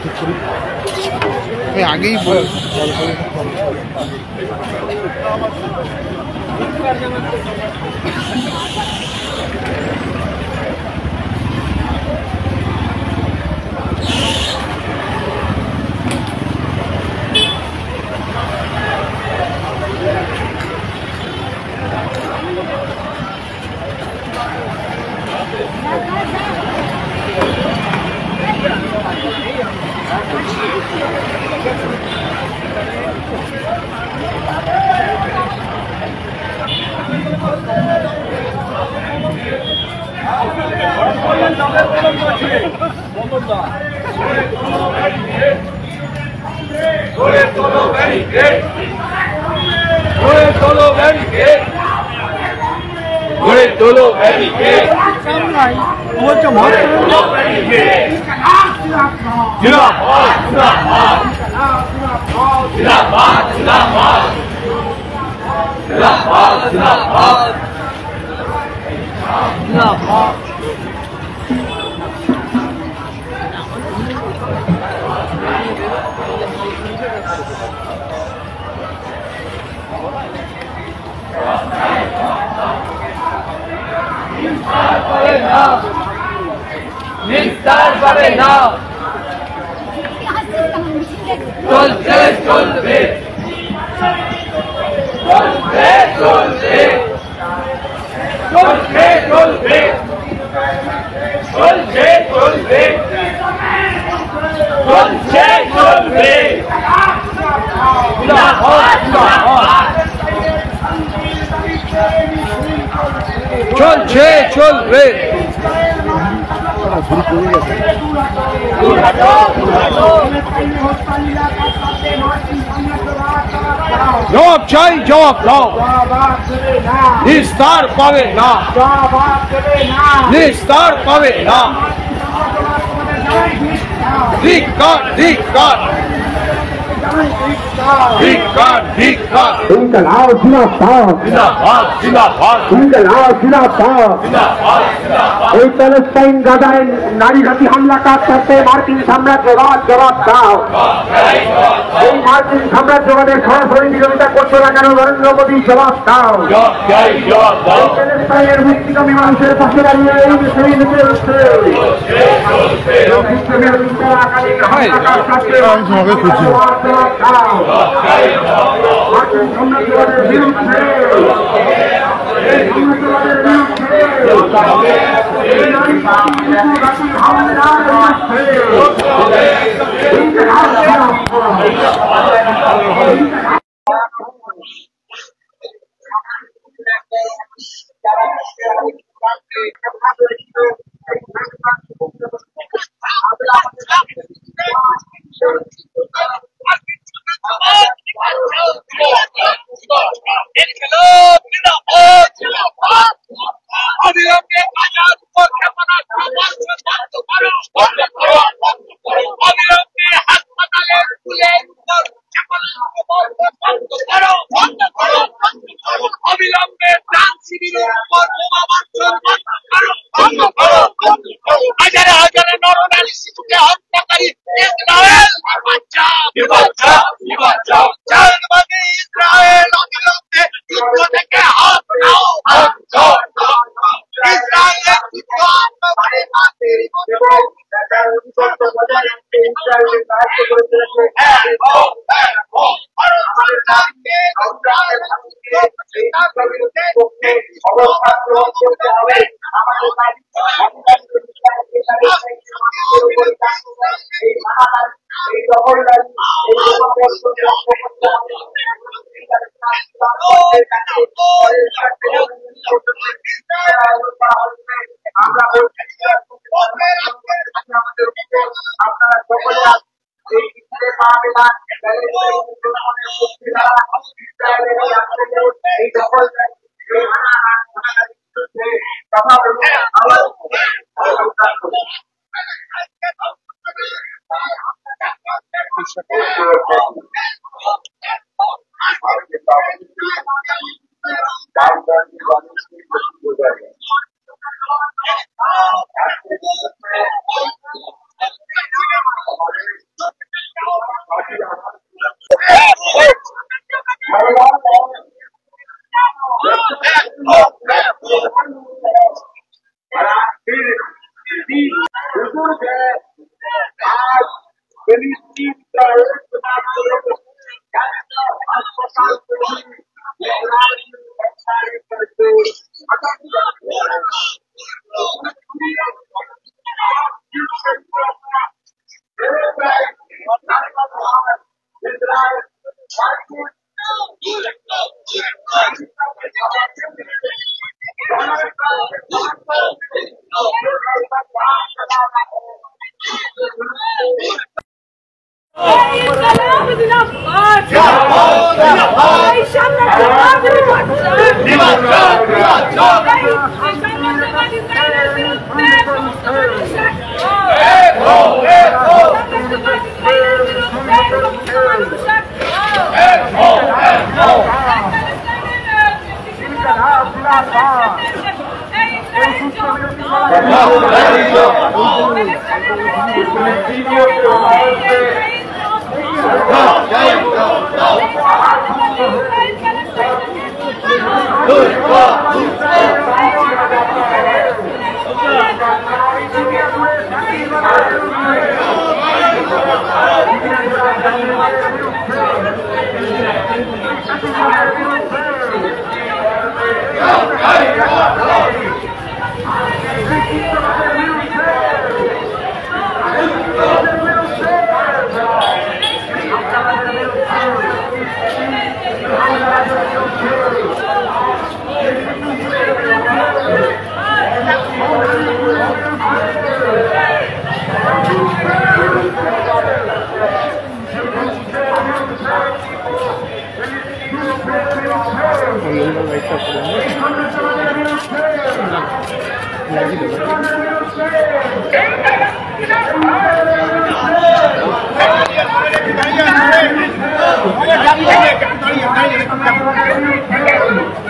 ঠিক করি আমি আগেই বল জবাব চাই, জবাব দাও। নিস্তার পাবে না, নিস্তার পাবে না। ধিক্কার, ধিক্কার, ধিক্কার, ধিক্কার। ইনকলাব জিন্দাবাদ, জিন্দাবাদ, জিন্দাবাদ, ইনকলাব জিন্দাবাদ। জিন্দাবাদ, জিন্দাবাদ। এই প্যালেস্টাইন গাজায় নারীঘাতী হামলা কাজ করতে মার্কিন সাম্রাজ্যবাদ জবাব দাও। এই মার্কিন সাম্রাজ্যবাদের সরাসরি বিরোধিতা করতে না কেন নরেন্দ্র মোদী জবাব দাও। প্যালেস্টাইনের মুক্তিকামী মানুষের পাশে দাঁড়িয়ে এই বিষয়ে নেমে উঠছে। মার্কিন সাম্রাজ্যবাদের বিরুদ্ধে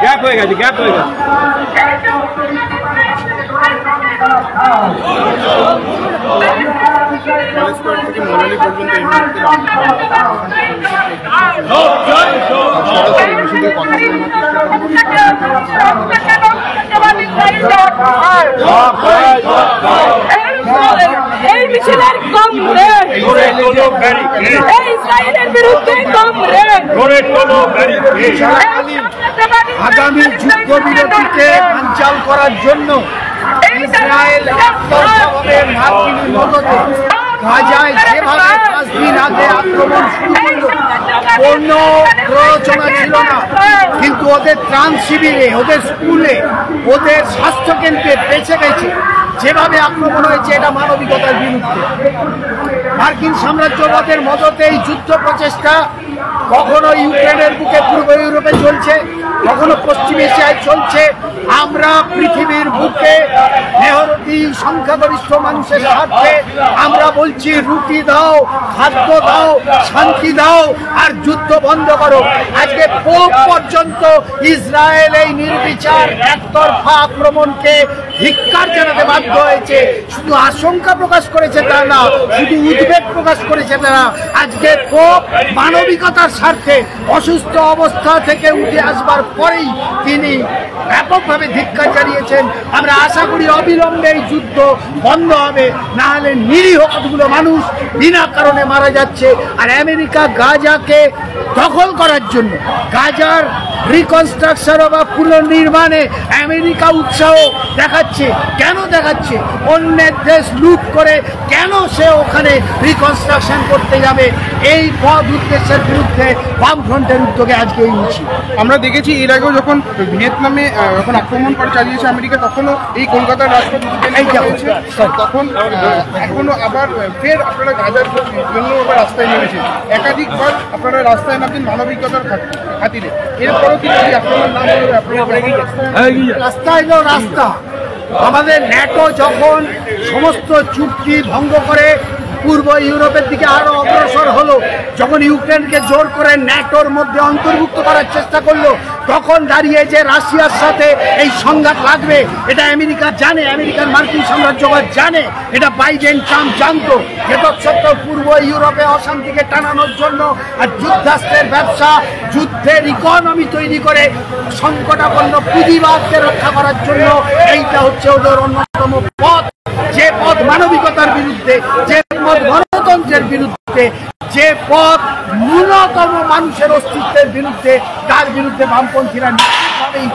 গ্যাপ হয়ে গেছে থেকে মোনালি পর্যন্ত এই মিছিলের কমরেড ইসরায়েলের বিরুদ্ধে কমরেড আগামী যুদ্ধবিরতিকে বানচাল করার জন্য ইসরায়েল একতরফাভাবে মার্কিন মদতে গাজায় যেভাবে 5 দিন আগে আক্রমণ শুরু করলো কোনো প্ররোচনা ছিল না, কিন্তু ওদের ত্রাণ শিবিরে, ওদের স্কুলে, ওদের স্বাস্থ্যকেন্দ্রে বেঁচে গেছে যেভাবে আক্রমণ হয়েছে, এটা মানবিকতার বিরুদ্ধে। মার্কিন সাম্রাজ্যবাদের মদতে এই যুদ্ধ প্রচেষ্টা কখনো ইউক্রেনের বুকে পূর্ব ইউরোপে চলছে, কখনো পশ্চিম এশিয়ায় চলছে। আমরা পৃথিবীর বুকে মেহনতি সংখ্যাগরিষ্ঠ মানুষের স্বার্থে আমরা বলছি, রুটি দাও, খাদ্য দাও, শান্তি দাও, আর যুদ্ধ বন্ধ করো। আজকে পোপ পর্যন্ত ইসরায়েল এই নির্বিচার একতরফা আক্রমণকে ধিক্কার জানাতে বাধ্য হয়েছে। শুধু আশঙ্কা প্রকাশ করেছে তা না, শুধু উদ্বেগ প্রকাশ করেছে তা না, আজকে পোপ মানবিকতার স্বার্থে অসুস্থ অবস্থা থেকে উঠে আসবার পরেই তিনি ব্যাপকভাবে ধিক্কার জানিয়েছেন। আমরা আশা করি অবিলম্বে এই যুদ্ধ বন্ধ হবে, না হলে নিরীহ কতগুলো মানুষ বিনা কারণে মারা যাচ্ছে। আর আমেরিকা গাজাকে দখল করার জন্য, গাজার রিকনস্ট্রাকশন বা পুনর্নির্মাণে আমেরিকা উৎসাহ দেখাচ্ছে। কেন দেখাচ্ছে? অন্যের দেশ লুট করে কেন সে ওখানে রিকনস্ট্রাকশন করতে যাবে? এই পদ উদ্দেশ্যের বিরুদ্ধে বামফ্রন্টের উদ্যোগে আজকে এই মিছিল। আমরা দেখেছি এর আগেও যখন ভিয়েতনামে যখন আক্রমণ করে চালিয়েছে আমেরিকা, তখনও এই কলকাতার রাজপথ হয়েছে, তখন এখনো আবার ফের আপনারা গাজার জন্য আবার রাস্তায় নেমেছেন। একাধিকবার আপনারা রাস্তায় নামছেন মানবিকতার খাতিরে। এরপরও কি আপনার নাম রাস্তা এলো রাস্তা। আমাদের ন্যাটো যখন সমস্ত চুক্তি ভঙ্গ করে পূর্ব ইউরোপের দিকে আরো অগ্রসর হলো, যখন ইউক্রেনকে জোর করে ন্যাটোর মধ্যে অন্তর্ভুক্ত করার চেষ্টা করলো, তখন দাঁড়িয়ে যে রাশিয়ার সাথে এই সংঘাত লাগবে এটা আমেরিকা জানে, আমেরিকান মার্কিন সাম্রাজ্যবাদ জানে, এটা বাইডেন ট্রাম্প জানতো। সত্ত্বেও পূর্ব ইউরোপে অশান্তিকে টানানোর জন্য আর যুদ্ধাস্ত্রের ব্যবসা, যুদ্ধের ইকোনমি তৈরি করে সংকটাপন্ন পুঁজিবাদকে রক্ষা করার জন্য এইটা হচ্ছে ওদের অন্যতম পথ। যে পথ মানবিকতার বিরুদ্ধে, যে পথ গণতন্ত্রের বিরুদ্ধে, যে পথ ন্যূনতম মানুষের অস্তিত্বের বিরুদ্ধে, তার বিরুদ্ধে বামপন্থীরা নিশ্চিতভাবেই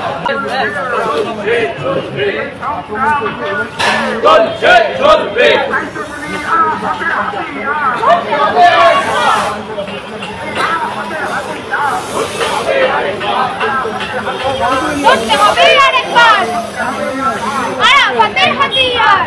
করতে হবে আরেকবার। আরাফাতের হাতিয়ার